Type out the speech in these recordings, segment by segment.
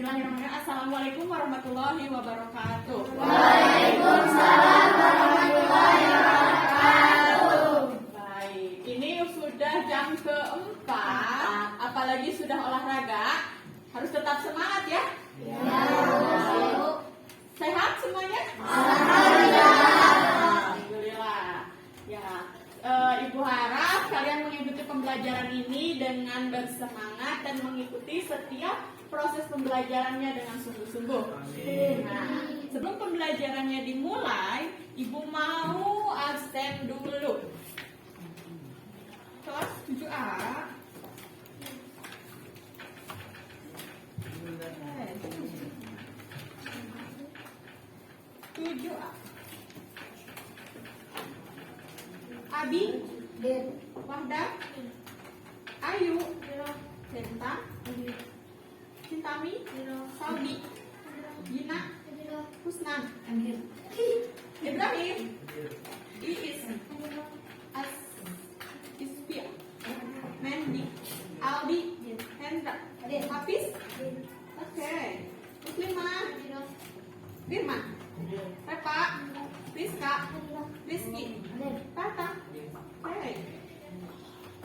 Bismillahirrahmanirrahim. Assalamualaikum warahmatullahi wabarakatuh. Waalaikumsalam warahmatullahi wabarakatuh. Baik, ini sudah jam keempat, apalagi sudah olahraga, harus tetap semangat ya. Ya. Sehat semuanya? Alhamdulillah. Alhamdulillah. Ya, Ibu harap kalian mengikuti pembelajaran ini dengan bersemangat dan mengikuti setiap proses pembelajarannya dengan sungguh-sungguh. Nah, sebelum pembelajarannya dimulai, Ibu mau absen dulu. Kelas 7A. 7A. Abi, Wahda, Ayu, Senta, Cintami, Saudi, Gina, Husnan, Ibrahim, Iis, Isfia, Mandy, Aldi, Hendra, Hafiz, oke, Muslimah, Firman, Repa, Rizka, Rizky, Tata, oke,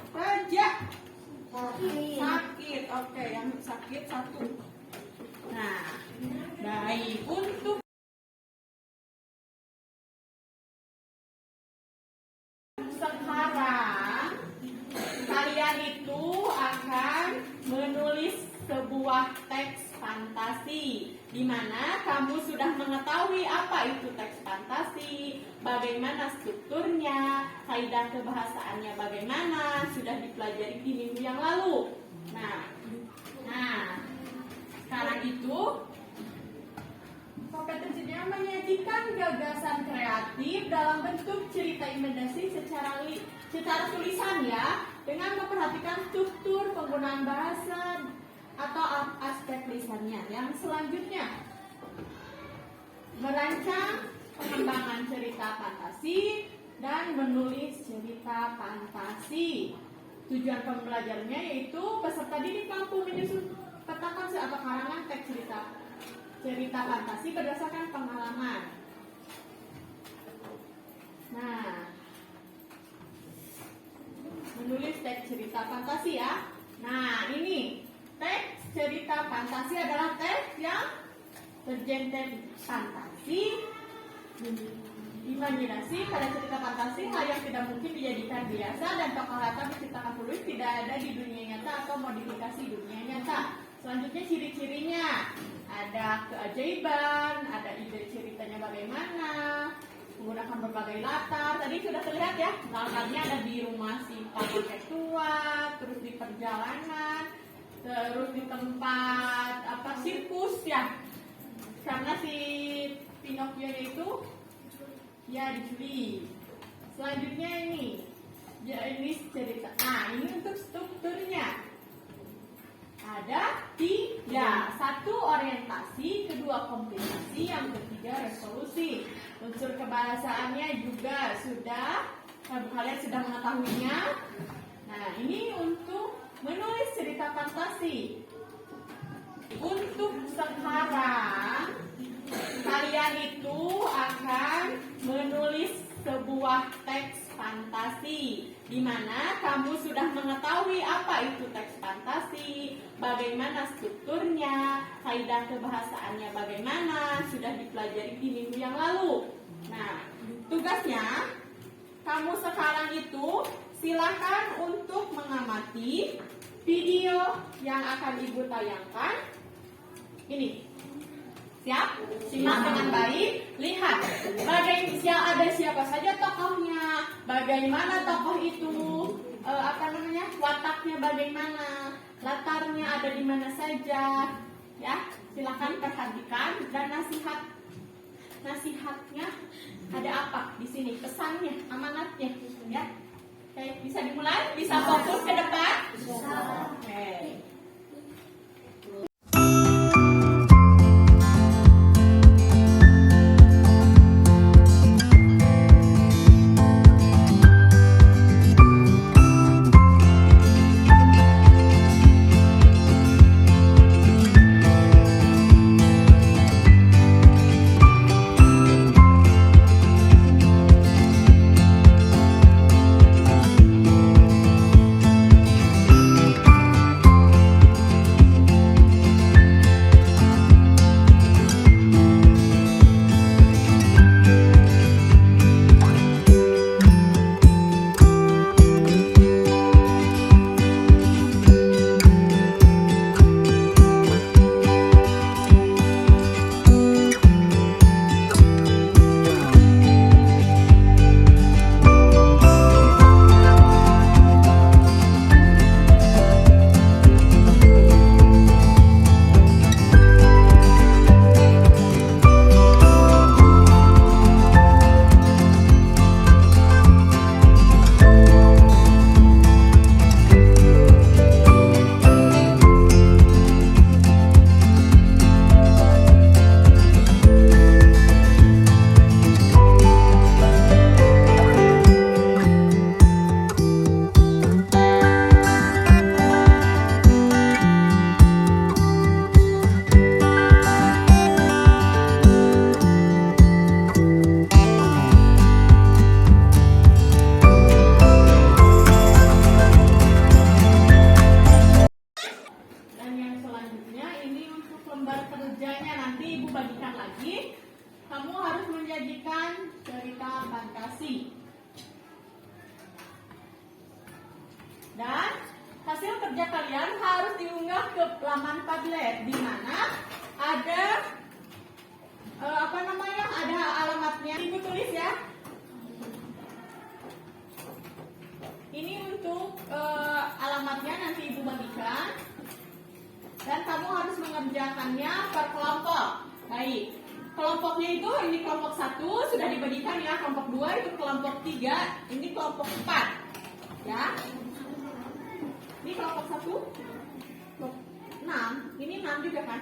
Raja, sakit, oke, yang sakit satu. Nah, baik, untuk sekarang kalian itu akan menulis sebuah teks fantasi, di mana kamu sudah mengetahui apa itu teks fantasi, bagaimana strukturnya, kaidah kebahasaannya bagaimana, sudah dipelajari di minggu yang lalu. Nah, sekarang itu kompetensinya menyajikan gagasan kreatif dalam bentuk cerita imajinasi secara tulisan ya, dengan memperhatikan struktur penggunaan bahasa atau aspek lisannya. Yang selanjutnya, merancang pengembangan cerita fantasi dan menulis cerita fantasi. Tujuan pembelajarannya yaitu peserta didik mampu menyusun peta konsep atau karangan teks cerita fantasi berdasarkan pengalaman. Nah, menulis teks cerita fantasi ya. Nah, ini teks cerita fantasi adalah teks yang bergenre fantasi, imajinasi. Pada cerita fantasi, hal yang tidak mungkin dijadikan biasa dan tokoh latar diciptakan penulis tidak ada di dunia nyata atau modifikasi dunia nyata. Selanjutnya ciri-cirinya, ada keajaiban, ada ide ceritanya bagaimana, menggunakan berbagai latar. Tadi sudah terlihat ya, latarnya ada di rumah si kakek tua, terus di perjalanan, terus di tempat sirkus ya, karena si Pinocchio itu ya diculik. Selanjutnya ini cerita. Nah, ini untuk strukturnya ada 3. 1 orientasi, 2 komplikasi, yang ketiga resolusi. Unsur kebahasaannya juga sudah kalian sudah mengetahuinya. Nah, ini untuk menulis cerita fantasi. Untuk sekarang kalian itu akan menulis sebuah teks fantasi, di mana kamu sudah mengetahui apa itu teks fantasi, bagaimana strukturnya, kaidah kebahasaannya bagaimana, sudah dipelajari di minggu yang lalu. Nah, tugasnya kamu sekarang itu silakan untuk mengamati video yang akan Ibu tayangkan. Ini, siap? Simak dengan baik. Lihat, ada siapa saja tokohnya, bagaimana tokoh itu, wataknya bagaimana, latarnya ada di mana saja. Ya, silakan perhatikan dan nasihatnya ada apa di sini, pesannya, amanatnya, ya. Oke, bisa dimulai? Bisa fokus ke depan? Bisa. Oke. menyajikan cerita fantasi. Dan hasil kerja kalian harus diunggah ke laman Padlet, di mana ada ada alamatnya. Ibu tulis ya. Ini untuk alamatnya nanti ibu bagikan. Dan kamu harus mengerjakannya per kelompok. Baik. Kelompoknya itu ini kelompok 1 sudah dibagikan ya, kelompok 2 itu kelompok 3, ini kelompok 4. Ya. Ini kelompok 1 6, ini 6 juga kan?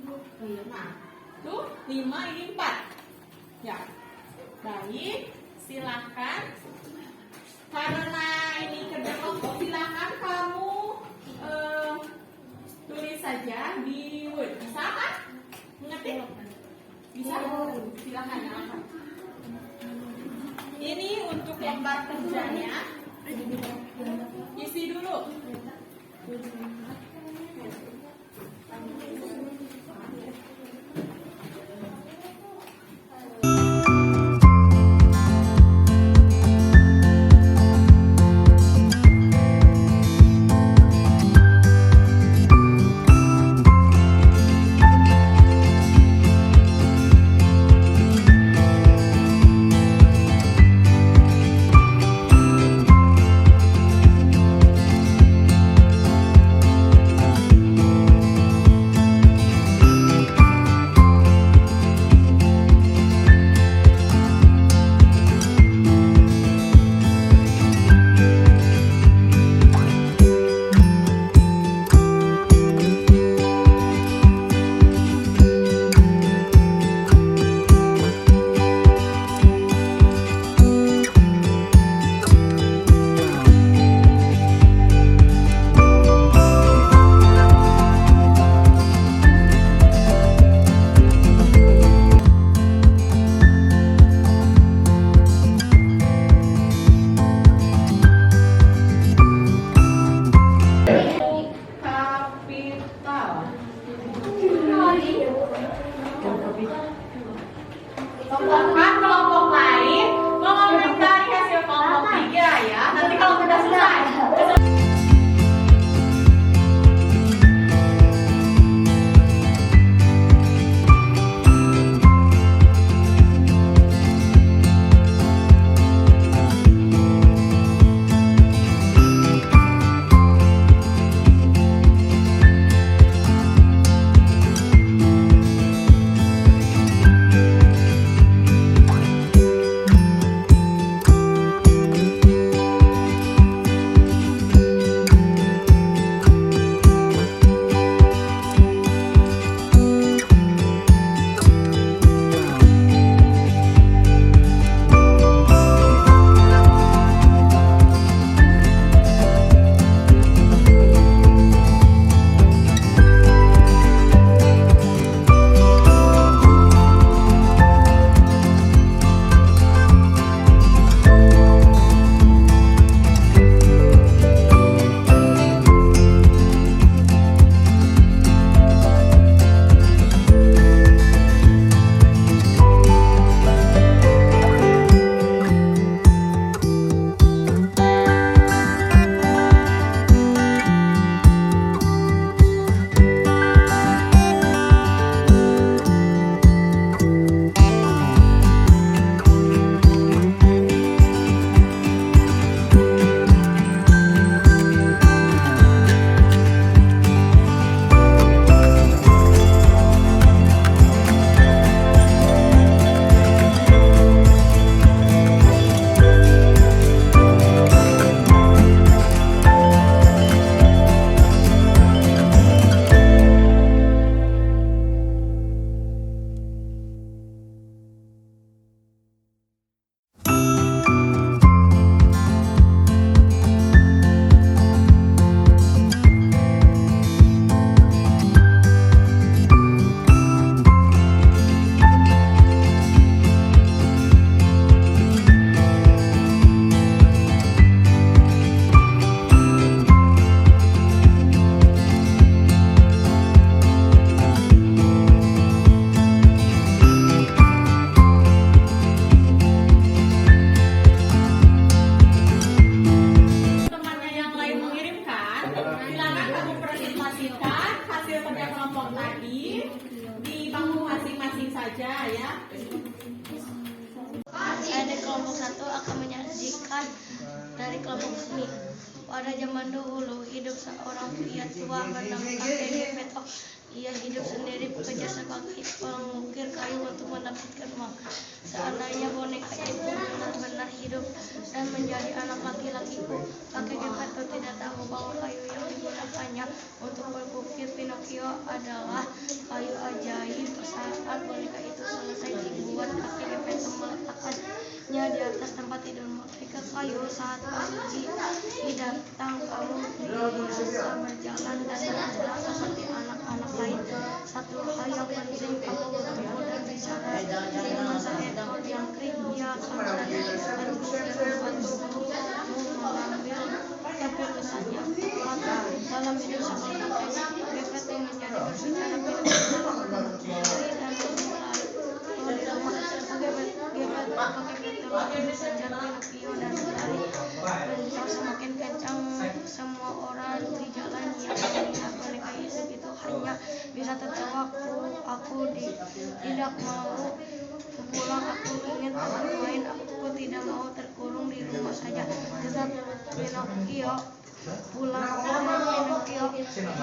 Oh iya, 6. Tuh, 5 ini 4. Ya. Baik, silakan. Karena ini kerja kelompok, silakan kamu tulis saja di Word. Bisa kan? Mengerti? Bisa? Silakan nyalakan. Ini untuk lembar kerjanya. Isi dulu. Kelompok lain mengomentari hasil kelompok 3 ya. Nanti kalau sudah selesai. ya. Saya dari kelompok 1 akan menyajikan dari kelompok seni. Pada zaman dahulu hidup seorang pria tua bernama kakek Gepeto. Ia hidup sendiri bekerja sebagai pengukir kayu untuk mendapatkan uang. Seandainya boneka itu benar-benar hidup dan menjadi anak laki-lakiku, kakek Gepeto tidak tahu bahwa kayu yang digunakannya untuk mengukir Pinocchio adalah kayu ajaib. Saat boneka itu selesai dibuat, kakek Gepeto meletakkannya di atas tempat tidur mereka kayu. Saat pagi datang, kamu biasa berjalan dan bergerak seperti anak-anak lain. Satu hal yang penting, kamu bertemu dan bicara dengan seekor jangkrik. Ia akan berada membantumu mengambil keputusannya. Maka dalam hidup seorang kakek Gepeto menjadi berbicara dan Pinocchio dan berlari kencang semakin kencang. Semua orang di jalan yang melihat boneka itu hanya bisa tertawa. Aku tidak mau pulang, aku ingin bermain, aku tidak mau terkurung di rumah saja. Tetap Pinocchio pulang ke Pinocchio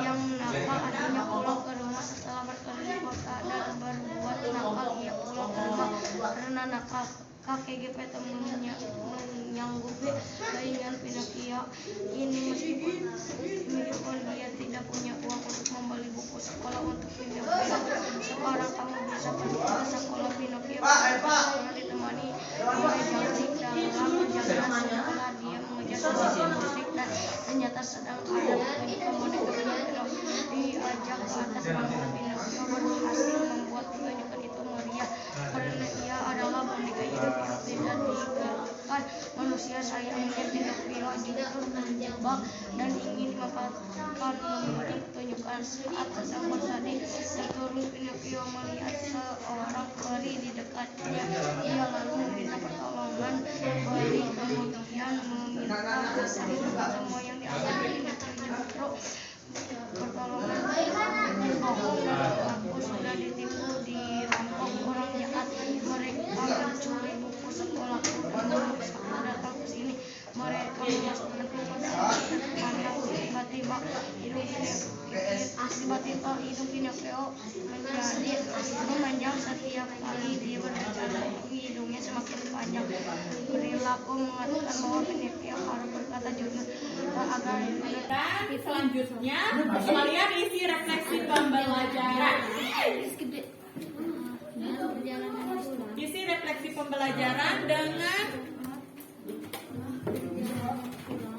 yang nakal akhirnya pulang ke rumah. Setelah berkeliling kota dan berbuat nakal, ia pulang ke rumah karena nakal. Kakek Gepeto menyanggupi keinginan Pinocchio ini meskipun dia tidak punya uang untuk membeli buku sekolah untuk Pinocchio. Sekarang kamu bisa pergi ke sekolah Pinocchio karena ditemani oleh jangkrik. Dalam perjalanan sekolah dia mengejar sisi musik dan ternyata sedang ada pertunjukan boneka Pinocchio. Diajak ke atas panggung, Pinocchio berhasil membuat pertunjukan itu meriah karena ia adalah boneka hidup yang tidak digerakkan manusia. Sayangnya Pinocchio justru terjebak dan ingin memanfaatkan momentum pertunjukan. Saat sedang bersedih terturun, Pinocchio melihat seorang peri di dekatnya. Ia lalu meminta pertolongan peri, kemudian meminta semua yang dialami Pinocchio justru pertolongan bohong dan mengaku sudah ditipu, dirampok orang jahat. Mereka mencuri buku sekolahku. Aku datang ke sini. Mereka memasukkan pandang. Tiba-tiba hidung Pinocchio menjadi memanjang. Setiap kali dia berbicara, hidungnya semakin panjang. Perilaku mengatakan bahwa Pinocchio harus berkata jujur agar Dan selanjutnya kalian isi refleksi pembelajaran. Isi refleksi pembelajaran dengan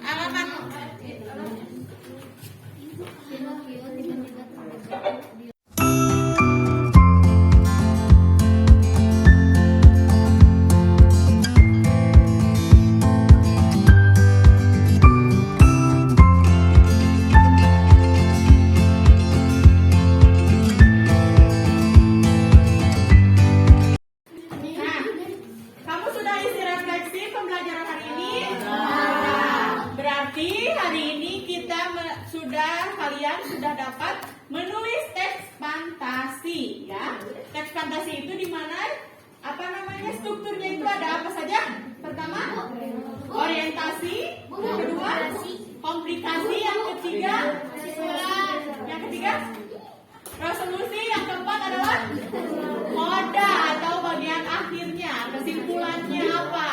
alamat. Kalian sudah dapat menulis teks fantasi, ya. Teks fantasi itu di mana strukturnya itu ada apa saja? Pertama, orientasi, yang kedua, komplikasi, yang ketiga, resolusi, yang keempat adalah koda atau bagian akhirnya, kesimpulannya apa,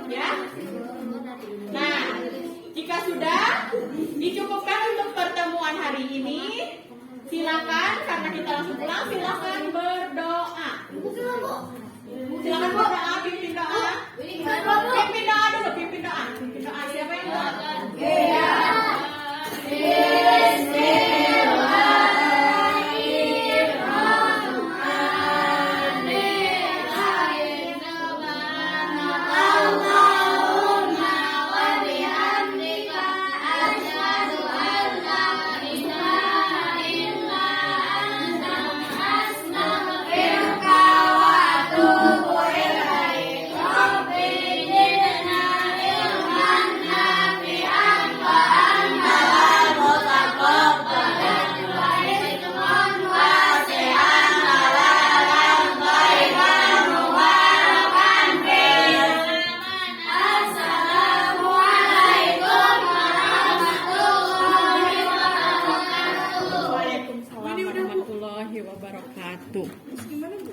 ya. Nah, jika sudah dicukupkan untuk pertemuan hari ini, silakan, karena kita langsung pulang, silakan berdoa. Silakan berdoa, pimpin doa. Pimpin doa dulu, pimpin doa. Siapa yang doa? wabarakatuh. Terus gimana Bu?